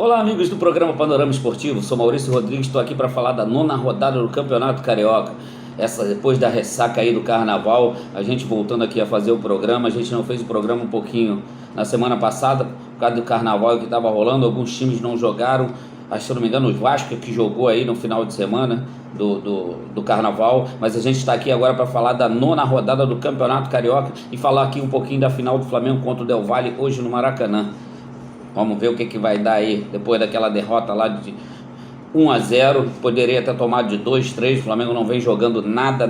Olá, amigos do programa Panorama Esportivo. Sou Maurício Rodrigues, estou aqui para falar da nona rodada do Campeonato Carioca. Depois da ressaca aí do Carnaval, a gente voltando aqui a fazer o programa. A gente não fez o programa um pouquinho na semana passada, por causa do Carnaval que estava rolando. Alguns times não jogaram. Acho, se eu não me engano, o Vasco que jogou aí no final de semana do Carnaval. Mas a gente está aqui agora para falar da nona rodada do Campeonato Carioca e falar aqui um pouquinho da final do Flamengo contra o Del Valle hoje no Maracanã. Vamos ver o que vai dar aí, depois daquela derrota lá de 1-0, poderia ter tomado de 2-3, o Flamengo não vem jogando nada,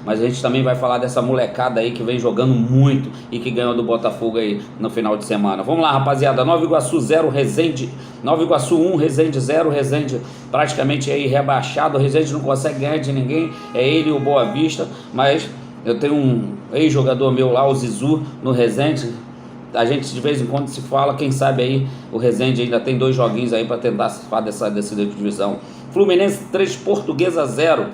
mas a gente também vai falar dessa molecada aí que vem jogando muito e que ganhou do Botafogo aí no final de semana. Vamos lá, rapaziada, Nova Iguaçu 0, Resende, Nova Iguaçu 1, Resende 0, Resende praticamente aí rebaixado, o Resende não consegue ganhar de ninguém, é ele e o Boa Vista, mas eu tenho um ex-jogador meu lá, o Zizu, no Resende. A gente de vez em quando se fala, quem sabe aí o Resende ainda tem 2 joguinhos aí para tentar participar dessa divisão. Fluminense 3, Portuguesa 0.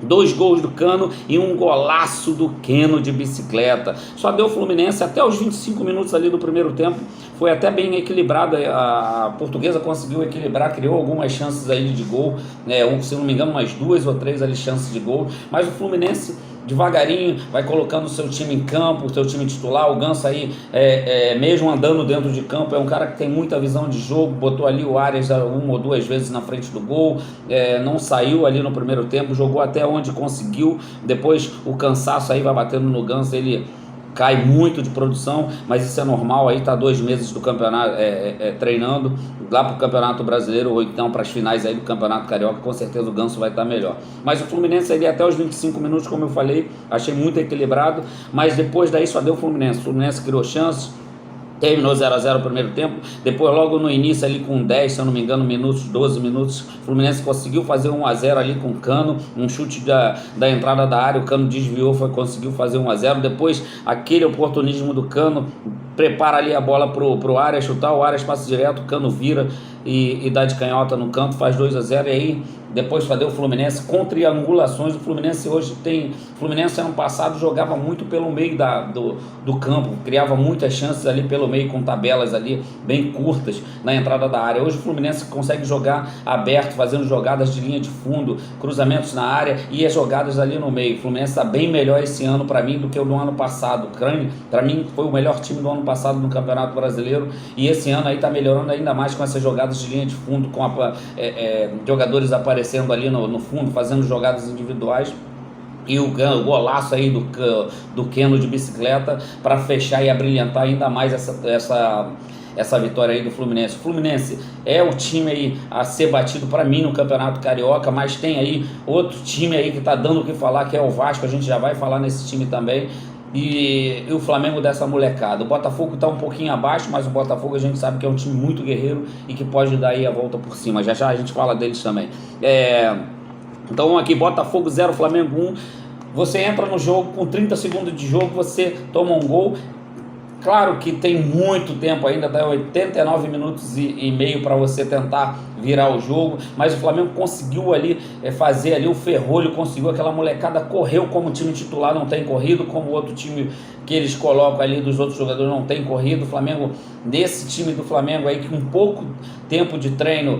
2 gols do Cano e um golaço do Keno de bicicleta. Só deu o Fluminense até os 25 minutos ali do primeiro tempo. Foi até bem equilibrado. A Portuguesa conseguiu equilibrar, criou algumas chances aí de gol, né? Se não me engano, umas 2 ou 3 ali chances de gol. Mas o Fluminense devagarinho vai colocando o seu time em campo, o seu time titular. O Ganso aí, mesmo andando dentro de campo, é um cara que tem muita visão de jogo. Botou ali o Arias 1 ou 2 vezes na frente do gol, não saiu ali no primeiro tempo, jogou até onde conseguiu. Depois o cansaço aí vai batendo no Ganso, ele cai muito de produção, mas isso é normal. Aí tá 2 meses do campeonato treinando lá pro Campeonato Brasileiro, ou então para as finais aí do Campeonato Carioca. Com certeza o Ganso vai estar melhor. Mas o Fluminense ali até os 25 minutos, como eu falei, achei muito equilibrado, mas depois daí só deu o Fluminense. O Fluminense criou chances, terminou 0-0 o primeiro tempo, depois logo no início ali com 10, se eu não me engano, 12 minutos, o Fluminense conseguiu fazer 1-0 ali com o Cano, um chute da entrada da área, o Cano desviou, conseguiu fazer 1-0, depois aquele oportunismo do Cano, prepara ali a bola pro Arias chutar, o Arias passa direto, o Cano vira e dá de canhota no canto, faz 2-0, e aí depois fazer o Fluminense com triangulações. O Fluminense hoje o Fluminense ano passado jogava muito pelo meio do campo, criava muitas chances ali pelo meio com tabelas ali bem curtas na entrada da área. Hoje o Fluminense consegue jogar aberto, fazendo jogadas de linha de fundo, cruzamentos na área e as jogadas ali no meio. O Fluminense está bem melhor esse ano para mim do que o do ano passado. Para mim foi o melhor time do ano passado no Campeonato Brasileiro, e esse ano aí está melhorando ainda mais com essas jogadas de linha de fundo, com jogadores aparecendo ali no fundo, fazendo jogadas individuais, e o golaço aí do Keno de bicicleta para fechar e abrilhantar ainda mais essa vitória aí do Fluminense. O Fluminense é o time aí a ser batido para mim no Campeonato Carioca, mas tem aí outro time aí que tá dando o que falar, que é o Vasco. A gente já vai falar nesse time também. E o Flamengo dessa molecada. O Botafogo está um pouquinho abaixo, mas o Botafogo a gente sabe que é um time muito guerreiro e que pode dar aí a volta por cima. Já já a gente fala deles também. Então aqui, Botafogo 0, Flamengo 1. Você entra no jogo com 30 segundos de jogo, você toma um gol. Claro que tem muito tempo ainda, dá 89 minutos e meio para você tentar virar o jogo, mas o Flamengo conseguiu ali fazer ali o ferrolho, conseguiu, aquela molecada correu como o time titular não tem corrido, como o outro time que eles colocam ali dos outros jogadores não tem corrido. O Flamengo, nesse time do Flamengo aí, que com pouco tempo de treino,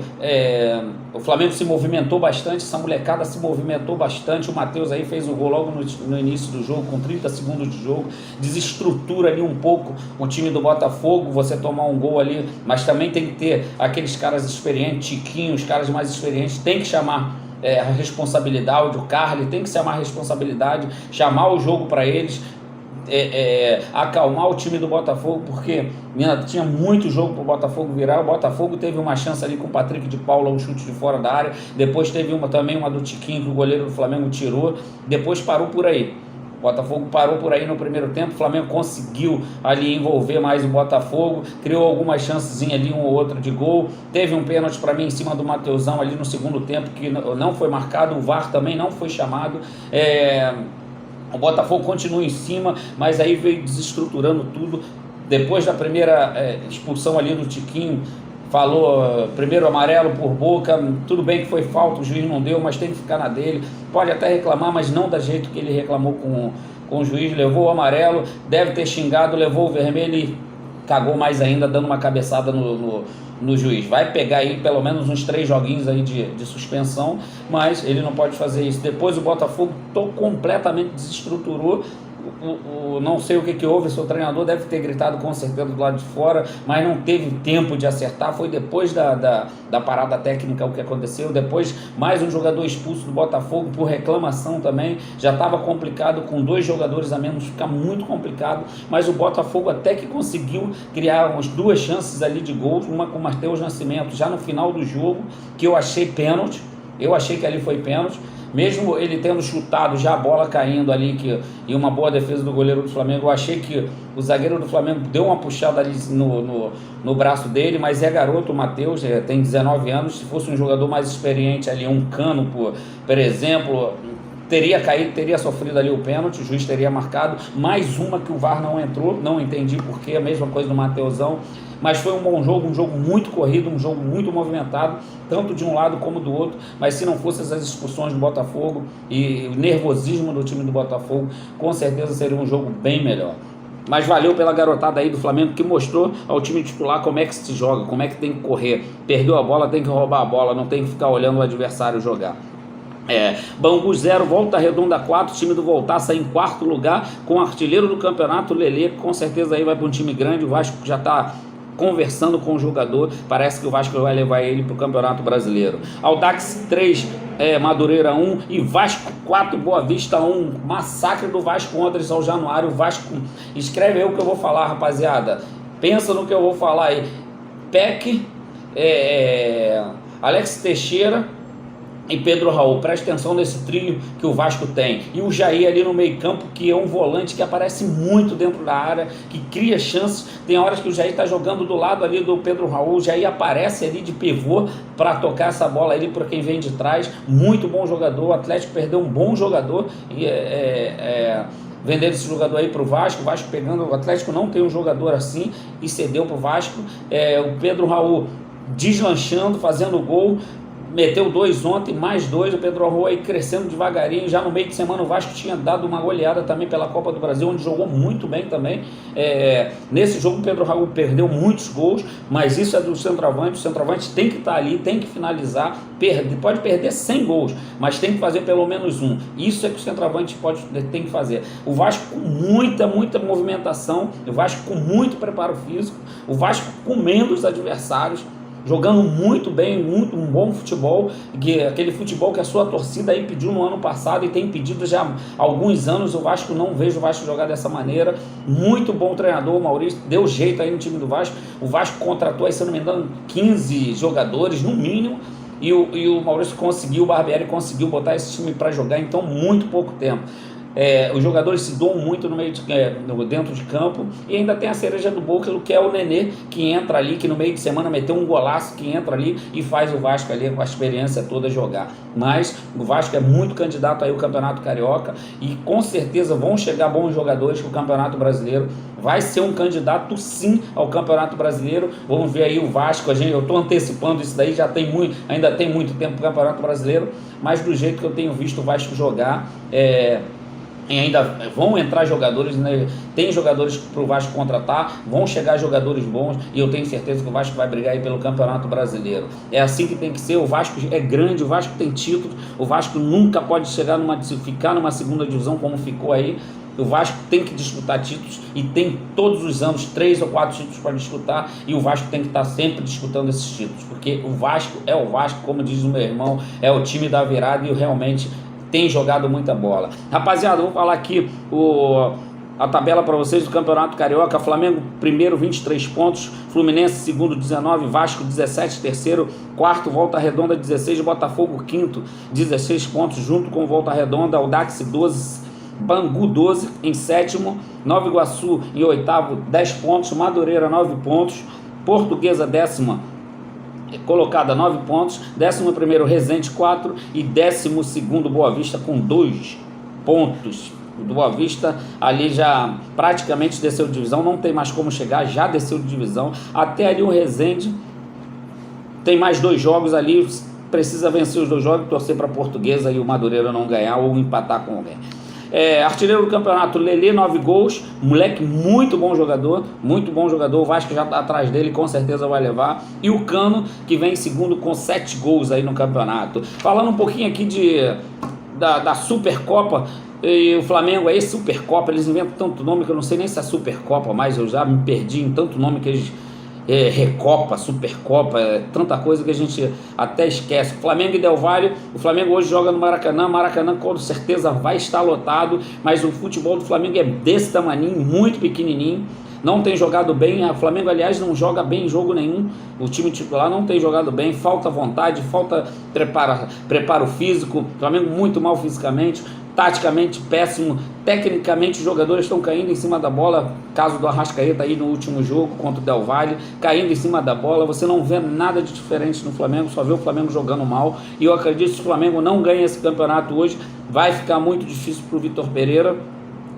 o Flamengo se movimentou bastante, essa molecada se movimentou bastante. O Matheus aí fez o gol logo no início do jogo, com 30 segundos de jogo, desestrutura ali um pouco o time do Botafogo, você tomar um gol ali, mas também tem que ter aqueles caras experientes, Tiquinho, os caras mais experientes, tem que chamar a responsabilidade, o Carly tem que chamar a responsabilidade, chamar o jogo para eles, acalmar o time do Botafogo, porque tinha muito jogo para o Botafogo virar. O Botafogo teve uma chance ali com o Patrick de Paula, um chute de fora da área, depois teve também uma do Tiquinho que o goleiro do Flamengo tirou, depois parou por aí. O Botafogo parou por aí no primeiro tempo, o Flamengo conseguiu ali envolver mais o Botafogo, criou algumas chances ali, um ou outro de gol, teve um pênalti para mim em cima do Mateusão ali no segundo tempo, que não foi marcado, o VAR também não foi chamado. O Botafogo continua em cima, mas aí veio desestruturando tudo. Depois da primeira expulsão ali do Tiquinho, falou primeiro amarelo por Boca, tudo bem que foi falta, o juiz não deu, mas tem que ficar na dele, pode até reclamar, mas não da jeito que ele reclamou com o juiz, levou o amarelo, deve ter xingado, levou o vermelho e cagou mais ainda, dando uma cabeçada no juiz. Vai pegar aí pelo menos uns 3 joguinhos aí de suspensão, mas ele não pode fazer isso. Depois o Botafogo completamente desestruturou. Não sei o que houve, seu treinador deve ter gritado com certeza do lado de fora, mas não teve tempo de acertar. Foi depois da parada técnica o que aconteceu. Depois mais um jogador expulso do Botafogo por reclamação também. Já estava complicado, com 2 jogadores a menos fica muito complicado, mas o Botafogo até que conseguiu criar umas 2 chances ali de gols, uma com o Matheus Nascimento já no final do jogo, que eu achei pênalti. Eu achei que ali foi pênalti, mesmo ele tendo chutado já a bola caindo ali, e uma boa defesa do goleiro do Flamengo. Eu achei que o zagueiro do Flamengo deu uma puxada ali no braço dele, mas é garoto o Matheus, tem 19 anos, se fosse um jogador mais experiente ali, um Cano, por exemplo, teria caído, teria sofrido ali o pênalti, o juiz teria marcado. Mais uma que o VAR não entrou, não entendi porquê, a mesma coisa do Mateusão. Mas foi um bom jogo, um jogo muito corrido, um jogo muito movimentado, tanto de um lado como do outro. Mas se não fossem as expulsões do Botafogo e o nervosismo do time do Botafogo, com certeza seria um jogo bem melhor. Mas valeu pela garotada aí do Flamengo, que mostrou ao time titular como é que se joga, como é que tem que correr. Perdeu a bola, tem que roubar a bola, não tem que ficar olhando o adversário jogar. Bangu 0, Volta Redonda 4, time do Voltaça em 4º lugar, com o artilheiro do campeonato, Lelê, que com certeza aí vai para um time grande. O Vasco já está conversando com o jogador, parece que o Vasco vai levar ele para o Campeonato Brasileiro. Audax 3, Madureira 1 e Vasco 4, Boa Vista 1. Massacre do Vasco ontem, São Januário. O Vasco, escreve aí o que eu vou falar, rapaziada, pensa no que eu vou falar aí. Peck, Alex Teixeira e Pedro Raul, presta atenção nesse trio que o Vasco tem. E o Jair ali no meio campo, que é um volante que aparece muito dentro da área, que cria chances. Tem horas que o Jair está jogando do lado ali do Pedro Raul, o Jair aparece ali de pivô para tocar essa bola ali para quem vem de trás. Muito bom jogador, o Atlético perdeu um bom jogador e vendendo esse jogador aí para o Vasco pegando, o Atlético não tem um jogador assim e cedeu para o Vasco. O Pedro Raul deslanchando, fazendo gol, meteu 2 ontem, mais 2, o Pedro Raul aí crescendo devagarinho. Já no meio de semana o Vasco tinha dado uma goleada também pela Copa do Brasil, onde jogou muito bem também. Nesse jogo o Pedro Raul perdeu muitos gols, mas isso é do centroavante. O centroavante tem que estar ali, tem que finalizar. Pode perder 100 gols, mas tem que fazer pelo menos um. Isso é que o centroavante tem que fazer. O Vasco com muita movimentação, o Vasco com muito preparo físico, o Vasco comendo os adversários, jogando muito bem, um bom futebol, aquele futebol que a sua torcida aí pediu no ano passado e tem pedido já há alguns anos. O Vasco, não vejo o Vasco jogar dessa maneira. Muito bom treinador, o Maurício, deu jeito aí no time do Vasco. O Vasco contratou aí, se não me engano, 15 jogadores no mínimo, e o Maurício conseguiu, o Barbieri conseguiu botar esse time para jogar, então muito pouco tempo. Os jogadores se doam muito dentro de campo, e ainda tem a cereja do bolo, que é o Nenê, que entra ali, que no meio de semana meteu um golaço, que entra ali e faz o Vasco ali com a experiência toda jogar. Mas o Vasco é muito candidato aí ao Campeonato Carioca, e com certeza vão chegar bons jogadores para o Campeonato Brasileiro. Vai ser um candidato sim ao Campeonato Brasileiro. Vamos ver aí o Vasco, eu estou antecipando isso daí, ainda tem muito tempo para o Campeonato Brasileiro, mas do jeito que eu tenho visto o Vasco jogar, e ainda vão entrar jogadores, né? Tem jogadores para o Vasco contratar, vão chegar jogadores bons, e eu tenho certeza que o Vasco vai brigar aí pelo Campeonato Brasileiro. É assim que tem que ser. O Vasco é grande, o Vasco tem títulos, o Vasco nunca pode ficar numa segunda divisão como ficou aí. O Vasco tem que disputar títulos, e tem todos os anos 3 ou 4 títulos para disputar, e o Vasco tem que estar sempre disputando esses títulos, porque o Vasco é o Vasco, como diz o meu irmão, é o time da virada, e realmente tem jogado muita bola. Rapaziada, vou falar aqui a tabela para vocês do Campeonato Carioca. Flamengo primeiro, 23 pontos, Fluminense segundo, 19, Vasco 17, terceiro, quarto, Volta Redonda 16, Botafogo quinto, 16 pontos, junto com Volta Redonda. Audax 12, Bangu 12 em sétimo, Nova Iguaçu em oitavo, 10 pontos, Madureira 9 pontos, Portuguesa décima colocada 9 pontos, 11º Resende 4 e 12º Boa Vista com 2 pontos. O Boa Vista ali já praticamente desceu de divisão, não tem mais como chegar, já desceu de divisão. Até ali o Resende tem mais 2 jogos ali, precisa vencer os 2 jogos, torcer para a Portuguesa e o Madureira não ganhar ou empatar com alguém. Artilheiro do campeonato, Lelê, 9 gols, moleque muito bom jogador, o Vasco já está atrás dele, com certeza vai levar. E o Cano, que vem em segundo com 7 gols aí no campeonato. Falando um pouquinho aqui da Supercopa, e o Flamengo, é Supercopa, eles inventam tanto nome que eu não sei nem se é Supercopa, mas eu já me perdi em tanto nome que eles... Recopa, Supercopa, tanta coisa que a gente até esquece. Flamengo e Del Valle, o Flamengo hoje joga no Maracanã com certeza vai estar lotado, mas o futebol do Flamengo é desse tamaninho, muito pequenininho, não tem jogado bem. O Flamengo, aliás, não joga bem em jogo nenhum, o time titular não tem jogado bem, falta vontade, falta preparo físico, o Flamengo muito mal fisicamente, taticamente péssimo, tecnicamente os jogadores estão caindo em cima da bola, caso do Arrascaeta aí no último jogo contra o Del Valle, caindo em cima da bola, você não vê nada de diferente no Flamengo, só vê o Flamengo jogando mal, e eu acredito que se o Flamengo não ganha esse campeonato hoje, vai ficar muito difícil para o Vitor Pereira,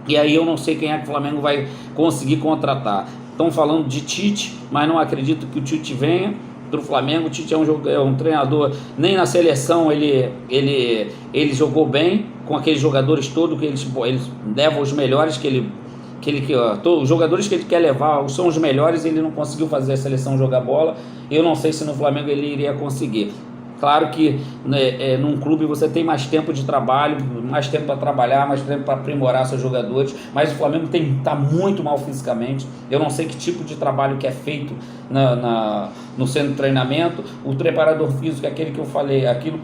e aí eu não sei quem é que o Flamengo vai conseguir contratar. Estão falando de Tite, mas não acredito que o Tite venha do Flamengo. O Tite é um treinador, nem na seleção ele jogou bem com aqueles jogadores todos que eles levam os melhores os jogadores que ele quer levar são os melhores, ele não conseguiu fazer a seleção jogar bola. Eu não sei se no Flamengo ele iria conseguir. Claro que num clube você tem mais tempo de trabalho, mais tempo para trabalhar, mais tempo para aprimorar seus jogadores, mas o Flamengo está muito mal fisicamente. Eu não sei que tipo de trabalho que é feito no centro de treinamento. O preparador físico, aquilo que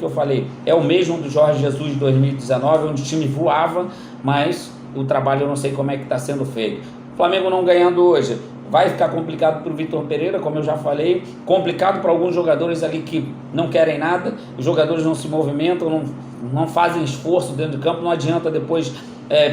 eu falei, é o mesmo do Jorge Jesus de 2019, onde o time voava, mas o trabalho eu não sei como é que está sendo feito. O Flamengo não ganhando hoje, vai ficar complicado para o Vitor Pereira, como eu já falei, complicado para alguns jogadores ali que não querem nada, os jogadores não se movimentam, não fazem esforço dentro de campo, não adianta depois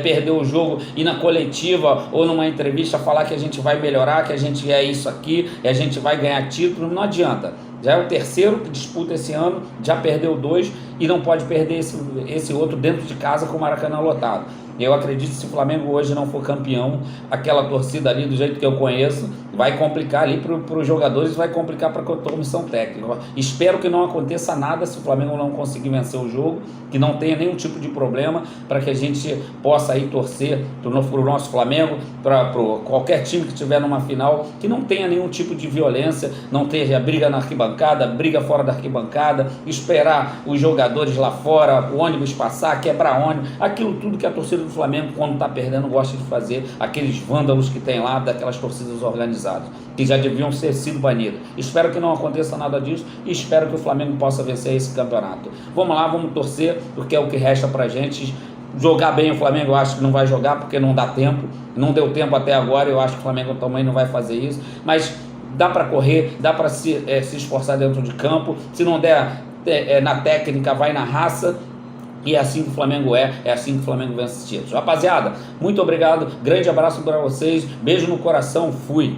perder o jogo e na coletiva ou numa entrevista falar que a gente vai melhorar, que a gente é isso aqui, e a gente vai ganhar título, não adianta. Já é o terceiro que disputa esse ano, já perdeu 2 e não pode perder esse outro dentro de casa com o Maracanã lotado. Eu acredito que se o Flamengo hoje não for campeão, aquela torcida ali do jeito que eu conheço, vai complicar ali para os jogadores, vai complicar para a comissão técnica. Espero que não aconteça nada se o Flamengo não conseguir vencer o jogo, que não tenha nenhum tipo de problema, para que a gente possa aí torcer para o nosso Flamengo, para qualquer time que estiver numa final, que não tenha nenhum tipo de violência, não tenha briga na arquibancada, briga fora da arquibancada, esperar os jogadores lá fora, o ônibus passar, quebrar ônibus, aquilo tudo que a torcida do Flamengo, quando está perdendo, gosta de fazer, aqueles vândalos que tem lá, daquelas torcidas organizadas, que já deviam ter sido banidas. Espero que não aconteça nada disso e espero que o Flamengo possa vencer esse campeonato. Vamos lá, vamos torcer, porque é o que resta pra gente. Jogar bem o Flamengo eu acho que não vai jogar, porque não dá tempo, não deu tempo até agora, eu acho que o Flamengo também não vai fazer isso, mas dá para correr, dá para se esforçar dentro de campo, se não der na técnica, vai na raça. E é assim que o Flamengo é assim que o Flamengo vence os títulos. Rapaziada, muito obrigado, grande abraço para vocês, beijo no coração, fui!